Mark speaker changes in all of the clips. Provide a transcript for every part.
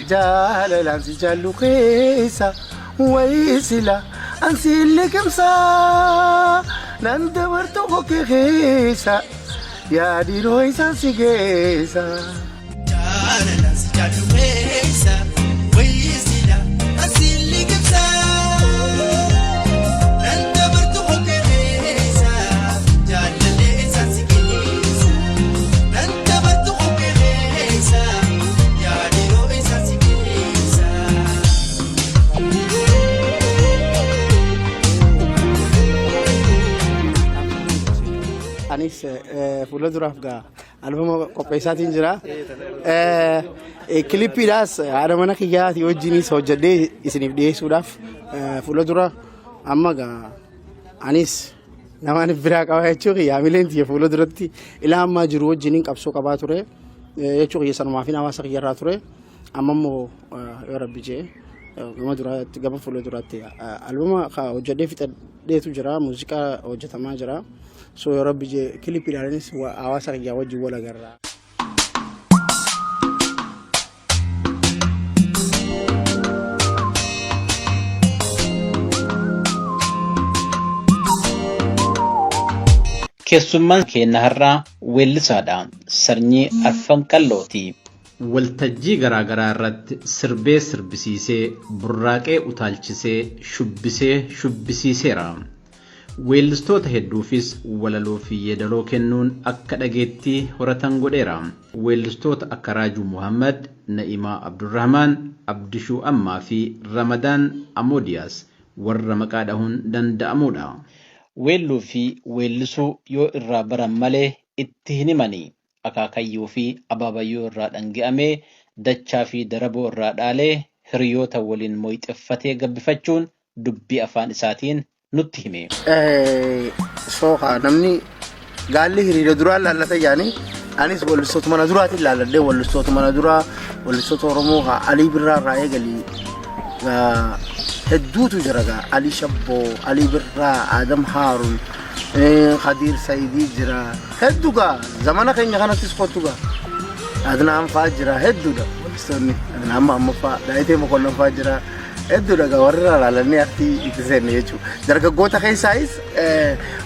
Speaker 1: جاللان سجالو خيسا ويسلا أنسي اللي كمسا نندورتو خوكي خيسا يا دي رويسا سيجيسا جاللان سجالو خيسا ويسلا أنسي اللي كمسا نندورتو خوكي خيسا جاللان سيجيسا نندورتو خوكي خيسا anis fuula duraaf gaa albama qopheessaatiin jira kilipiidhaas haadha mana kiyyaati wajjinis hojjedhee isiniif dhiyeessuudhaaf fuula dura amma gaa anis namaan biraa qaba jechuu kiyyaamileen tiyya fuula duratti ilaa ammaa jiru wajjiniin qabsoo qabaa ture jechuu kiyya sanumaa fi hawaasa kiyyarraa ture amma immoo yoo rabbi jee gama fuula duraatti albama hojjedhee fixadheetu jira muuziqaa hojjetamaa jira. So ya Rabbi je klipi dalanis hawaasa kiyya wajjin wal agarra.
Speaker 2: Keessummaan keenya har'aa weellisaadha. Sanyii Arfan Qallooti. Waltajjii garaagaraa irratti sirbee sirbisiisee burraaqee utaalchisee shubbisiiseera. weellistoota hedduufis walaloo fi yeedaloo kennuun akka dhageetti horatan godheera. Weellistoota akka Raajuu Muhammad, Na'imaa Abdurrahmaan, Abdishuu Ammaa fi Ramadaan Amoodiyaas warra maqaa dhahuun danda'amudha. Weelluu fi weellisuu yoo irraa baran malee itti hin himanii. Akaakayyuu fi abaabayyuu irraa dhangi'amee dachaa fi daraboo irraa dhaalee hiriyoota waliin moyxeffatee gabbifachuun dubbii afaan isaatiin nutti hime.
Speaker 1: Sooqa namni gaalli hiriira duraan laallata yaani anis weellistoota mana duraatiin laalladhee weellistoota mana duraa weellistoota Oromoo Alii Birraa irraa eegalee hedduutu jira gaa Alii Shabboo, Alii Birraa, Adam Haarun, Khadiir Saidii jira hedduu gaa zamana keenya kanattis kottu gaa Adnaan fa'aa jira hedduudha weellistoonni Adnaan ammaffaa Daayitee Mokonnon fa'aa jira. Eddu daga warra laalanii arti ittiseen jechuudha. Dargaggoota keessaayis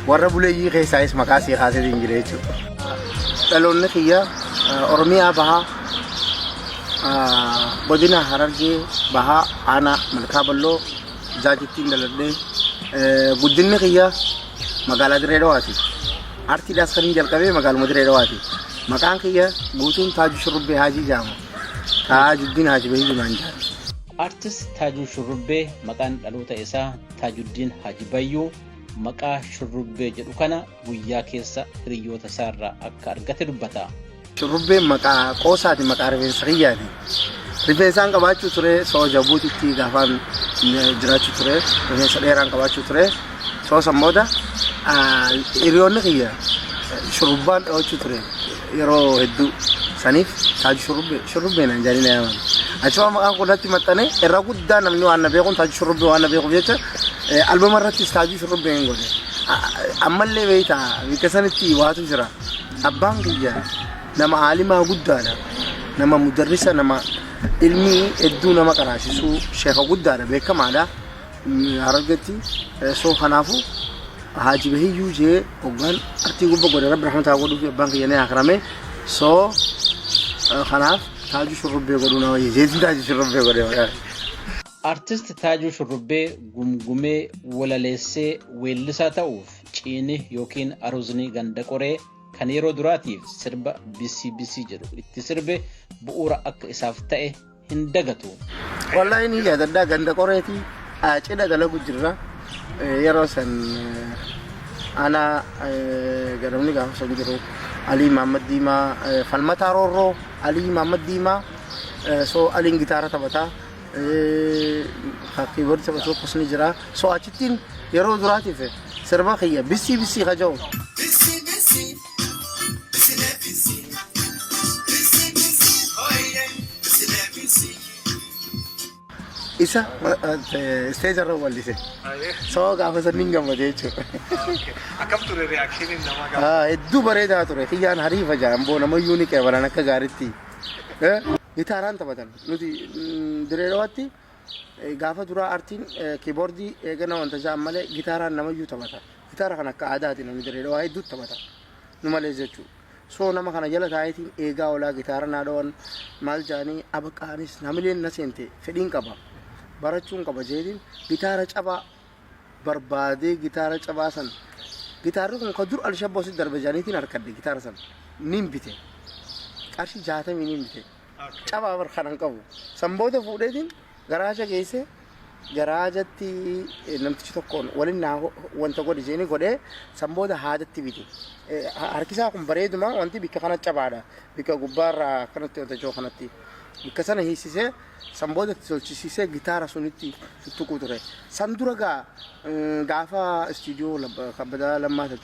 Speaker 1: warra buleeyyii keessaayis maqaa sii kaasee jira jechuudha. Dhaloonni kiyya Oromiyaa bahaa godina Harargee bahaa aanaa Malkaa Balloo jaajittiin daladhee guddinni kiyya magaalaa Dirree Dhawaati. Artiidhaas kan hin jalqabee magaaluma Dirree Dhawaati. Maqaan kiyya guutuun Taajuu Shurrubbee Haajii jedhama. Taajuddiin Haajii Bahii Jumaan jedhama.
Speaker 2: Artist Taajuu Shurrubbee maqaan dhaloota isaa Taajuddiin Haji Bayyuu maqaa Shurrubbee jedhu kana guyyaa keessa hiriyoota isaarraa akka argate dubbata.
Speaker 1: Shurrubbeen maqaa qoosaati maqaa rifeensa kiyyaati. Rifeensaan qabaachuu ture soo jabuutitti gaafaan jiraachuu ture rifeensa dheeraan qabaachuu ture soo sammooda hiriyoonni kiyya shurrubbaan dhawachuu ture yeroo hedduu saniif Taajuu Shurrubbeen jaanii na yaman. Achuma maqaan kunatti maxxane irra guddaa namni waan beekuun Taajuu Shurrubbee waan beekuuf jecha albama irrattis Taajuu Shurrubbee hin godhe. Ammallee beektaa biqilsanitti waatu jira. Abbaan kiyya nama aalimaa guddaadha. Nama mudarrisa nama ilmi hedduu nama qaraasisuu sheeka guddaadha beekamaadha. Harargetti soo kanaafuu Haji Bahiyyuu jee hoggaan artii gubba godhe Rabbi rahmataa godhuuf abbaan kiyya ni akrame soo kanaaf Taajuu Shurrubbee godhuna wayii jeetiin Taajuu Shurrubbee godhe.
Speaker 2: Artist Taajuu Shurrubbee gumgumee walaleessee weellisaa ta'uuf ciini yookiin aruuzni ganda qoree kan yeroo duraatiif sirba BCBC jedhu itti sirbe bu'uura akka isaaf ta'e hin dagatu.
Speaker 1: Wallahi ni yaadaddaa ganda qoreeti cidha dalagu jirra yeroo san ana garamni gaafa san jiru Ali Muhammad Diimaa falmataa roorroo Ali Muhammad Diimaa soo aliin gitaara taphataa keyboard taphatuu akkasni jira soo achittiin yeroo duraatiif sirba kiyya BCBC kaja'u. Isa stage irra wallise soo gaafa sanniin gammade jechuudha.
Speaker 3: Akkam ture reakshiiniin namaa gaafa?
Speaker 1: Hedduu bareedaa ture kiyyaan hariifa jaan boo namayyuu ni qeebalan akka gaaritti. gitaaraan taphatan nuti direedawaatti gaafa duraa artiin kiiboordii eegana wanta jaan malee gitaaraan namayyuu taphata gitaara kan akka aadaati namni direedawaa hedduu taphata nu malee jechuu soo nama kana jala taayitiin eegaa olaa gitaara naadhawan maal jaanii abaqaanis namileen na seente fedhiin qaba barachuun qaba jeetiin gitaara cabaa barbaadee gitaara cabaa san gitaarri kun ka dur alshabboositti darbe jaaniitiin harkadde gitaara san nin bite qarshii 60 nin bite cabaa bar kanan qabu san booda fuudheetiin garaaja geesse garaajatti namtichi tokkoon waliin wanta godhe jeeni godhee san booda haadatti bite harkisaa kun bareeduma wanti bikka kana cabaadha bikka gubbaarraa kanatti wanta joo kanatti bikka sana hiisisee san booda tolchisiisee gitaara sunitti tuttuquu ture san dura gaafa istiidiyoo kabbadaa lammaata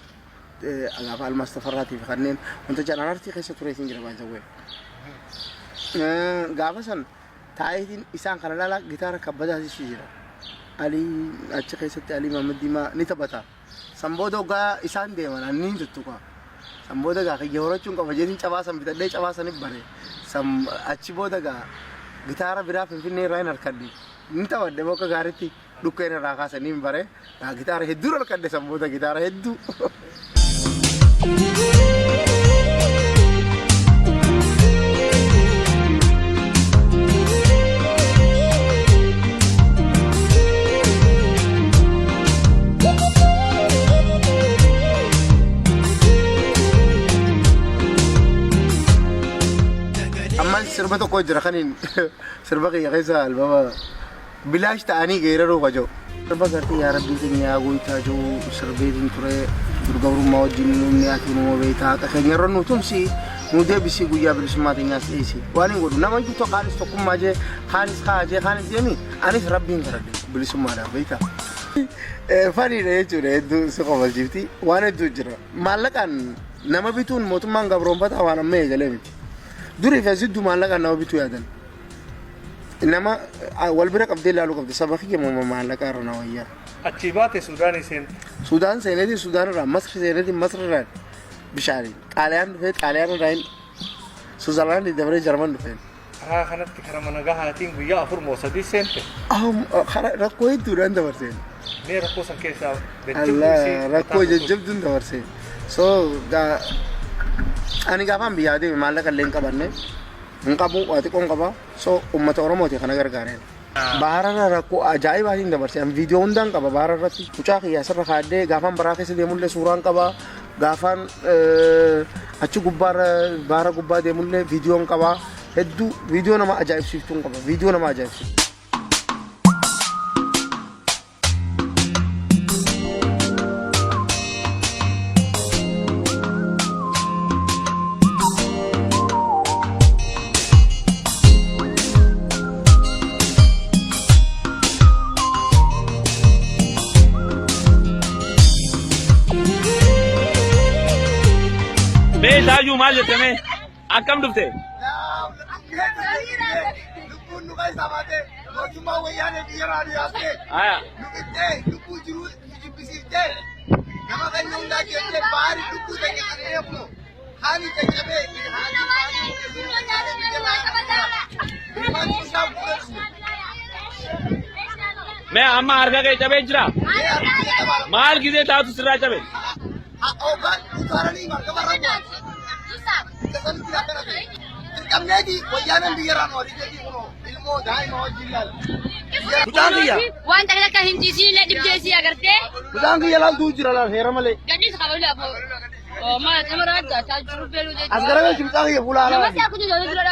Speaker 1: gaafa almaas tafarraatiif kanneen wanta jedhan artii keessa ture isin jira baay'ee gaafa san taayitiin isaan kana lala gitaara kabbadaas jira alii achi keessatti alii Mahamad Diimaa ni taphata san booda gaa isaan deeman anniin tuttuqa san booda gaa kiyya horachuun qaba jedhin cabaasan bitadhee cabaasanif bare san achi booda gaa gitaara biraa Finfinnee irraa hin harkadde ni taphadhe bakka gaariitti dhukkeen irraa kaasanii hin bare gaa gitaara hedduu harkadde san booda gitaara hedduu sirba tokko jira kanin sirba kiyya keessa albama bilaash ta'anii geeraruu qabu sirba gartee yaa rabbii keenya goitaa jiru sirbeetiin ture durgabrummaa wajjin nuumni ati numa beektaa akka keenya irra nu tumsi nu deebisii guyyaa bilisummaa teenyaas dhiyeessi waan hin godhu nama iyyuu kaanis tokkummaa jee kaanis kaajee kaanis deemi anis rabbiin kadhadhe bilisummaadhaaf beektaa faniidha jechuudha hedduu si qobalchiifti waan hedduu jira maallaqaan nama bituun mootummaan gabroonfataa waan amma eegalee miti duri fasidu maallaqaan nama bituu yaadan nama wal bira qabdee ilaaluu qabde saba kiyya maallaqaa irra na wayyaa
Speaker 3: achi baate
Speaker 1: Sudaan seenetii Sudaan irraa Masri seenetii Masri irraa bishaaniin Xaaliyaan dhufee Xaaliyaan irraa Switzerland dabaree Jarman dhufeen
Speaker 3: karaa kanatti karaa mana gahaatiin guyyaa 4 moo 3 seente
Speaker 1: rakkoo hedduudhaan dabarseen
Speaker 3: mee rakkoo san keessaa
Speaker 1: rakkoo jajjabduun dabarseen so ani gaafaan biyyaa deeme maallaqa illee hin qabanne hin qabu waati qoon qaba so uummata Oromooti kana gargaareen bahararra rakkoo ajaa'ibaatiin dabarse an viidiyoo hundaan qaba bahararratti mucaa kiyyaa sirra kaadhee gaafaan baraa keessa deemullee suuraan qaba gaafaan achi gubbaarra bahara gubbaa deemullee viidiyoon qaba hedduu viidiyoo nama ajaa'ibsiiftuun qaba viidiyoo nama ajaa'ibsiiftu
Speaker 4: Tayu mal jetame akam dufte aya मैं अम्मा अर्घा के चबे जरा माल किसे था तू सिरा चबे
Speaker 5: waan takla ka hindisi le dibdesi agarte
Speaker 1: budang ki yalal du jira la hera male
Speaker 5: gadis khabala bo ma tamara ta tajru belu de
Speaker 1: asgara me chimta ki bula ala
Speaker 5: ma sa kuju jole jula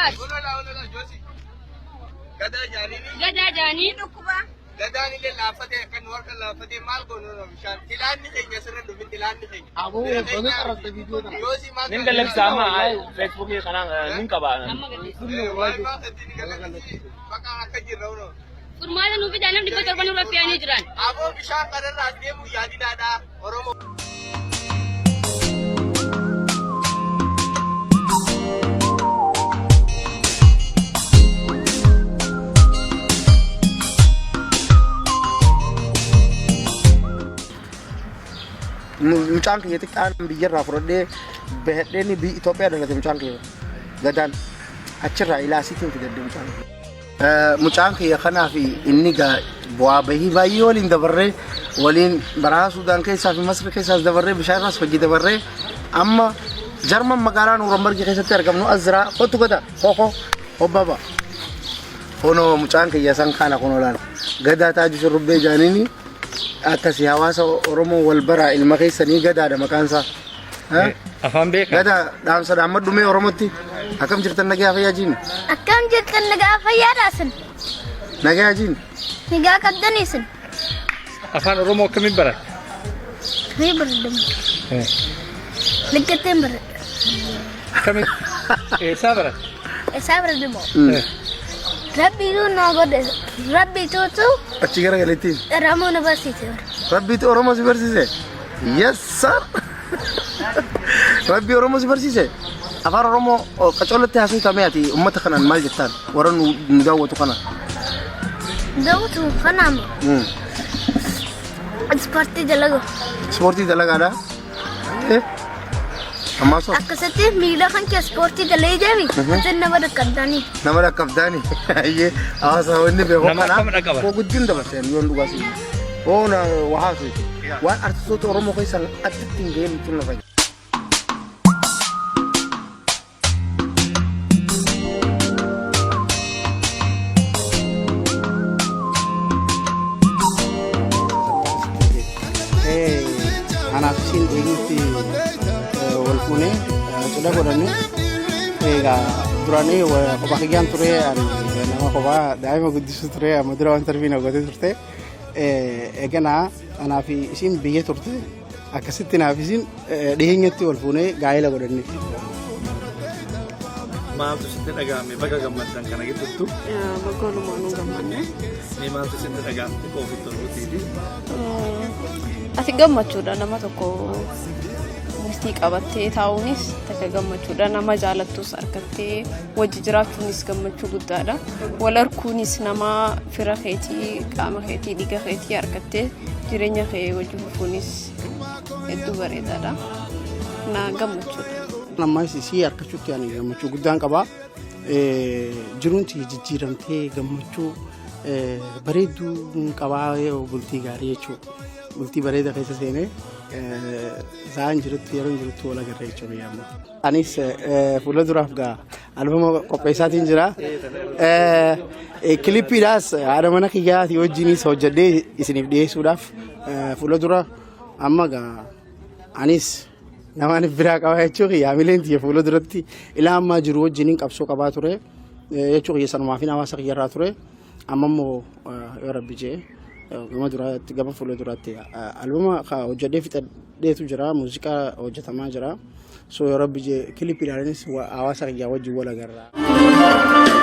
Speaker 5: gada jani dukuba
Speaker 3: Gadani le lafate kan warka lafate mal gono no mishan tilan ni kenya sirra dumi tilan ni kenya
Speaker 1: abu bonu karasta video na
Speaker 3: yosi ma
Speaker 4: ninga lek sama Facebook ye kana ninka ba
Speaker 3: baka akajirra no
Speaker 5: furmala nu bidanam di kotor kanu rafiani jiran
Speaker 3: abo mishan kadarra demu yadi dada oromo
Speaker 1: mucaan kiyya xiqqaan biyyarraa fudhadhee bahadheen biyya Itoophiyaa dhalate mucaan kiyya gadaan achirraa ilaasiitiin fidadde mucaan kiyya kanaa fi inni gaa bu'aa bahii baay'ee waliin dabarree waliin baraa Suudaan keessaa fi Masri keessaas dabarree bishaan irraas hojii dabarree amma Jarman magaalaa Nuurambargi keessatti argamnu Azraa kottu gada koko obbaba hono mucaan kiyya san kana kunolaan gadaa taaju shurrubbee jaanini akkasii hawaasa Oromoo wal baraa ilma keessanii gadaadha maqaan isaa
Speaker 4: afaan beeka
Speaker 1: gadaa dhaamsa dhaammadhumee Oromootti akkam jirtan nagaa fayyaa jiin
Speaker 5: akkam jirtan nagaa fayyaa daasin
Speaker 1: nagaa jiin
Speaker 5: nagaa qabdaniisin
Speaker 4: afaan Oromoo akkamiin barat
Speaker 5: fi baradam liggateen barat
Speaker 4: akkamiin barat
Speaker 5: baradamo Rabbi tu na gode Rabbi tu
Speaker 1: achi gara galeettiin
Speaker 5: Oromoo na barsiise
Speaker 1: Rabbi tu Oromoo si barsiise yes sir Rabbi Oromoo si barsiise afaan Oromoo qacolatti haasuu tamee ati ummata kanaan maal jettaan warra nu daawwatu kana
Speaker 5: daawwatu kanaam ispoortii dalagaadha amma so akkasatti miila kan kee ispoortii dalee deemi isin nama dhaqqabdaani
Speaker 1: ayyee hawaasa wanni beeku kana ko guddin dabarsan yoon dhugaasi ona wahaasu waan artistoota Oromoo keessan attatti hin ga'een tun lafa anaafisiin eeguutti wal fuunee cidha godhanne egaa duraanii kophaa kiyyaan ture nama kophaa daa'ima guddisuu ture amma dura waan tarbiina godhee turte eganaa anaaf isiin biyyee turte akkasitti naaf isiin dhiheenyatti wal fuunee gaa'ela godhanne.
Speaker 4: Maaltu sitti dhaga'ame bakka gammaddan kana gidduutti?
Speaker 5: Bakka walumaanuu gammadne.
Speaker 4: Maaltu sitti dhaga'ame ofitti tolbuutiiti?
Speaker 5: Ati gammachuudha nama tokko murtii qabattee taa'uunis takka gammachuudha nama jaalattus argattee wajji jiraachuunis gammachuu guddaadha wal arguunis nama fira keetii qaama keetii dhiiga keetii argattee jireenya kee wajji fufuunis hedduu bareedaadha na gammachuudha.
Speaker 1: Nama isii argachuutti ani gammachuu guddaan qaba jiruunti jijjiiramtee gammachuu bareedduu qabaa bultii gaarii jechuudha. Bultii bareeda keessa seenee zaan jirutti yeroo jirutti wal agarra jechuudha yaamma. Anis fuula duraaf gaa albama qopheessaatiin jira. Kilippiidhaas haadha mana kiyyaatii wajjinis hojjedhee isiniif dhiyeessuudhaaf fuula dura amma gaa anis namaan biraa qaba jechuudha yaamileen tiyya fuula duratti ilaa ammaa jiru wajjiniin qabsoo qabaa ture jechuudha sanumaa fi hawaasa kiyyarraa ture amma immoo yoo rabbi jee gama duraatti gama fuula duraatti albama hojjedhee fixadheetu jira muuziqaa hojjetamaa jira so yoo rabbi jee kilippiidhaanis hawaasa kiyyaa wajjin wal agarra.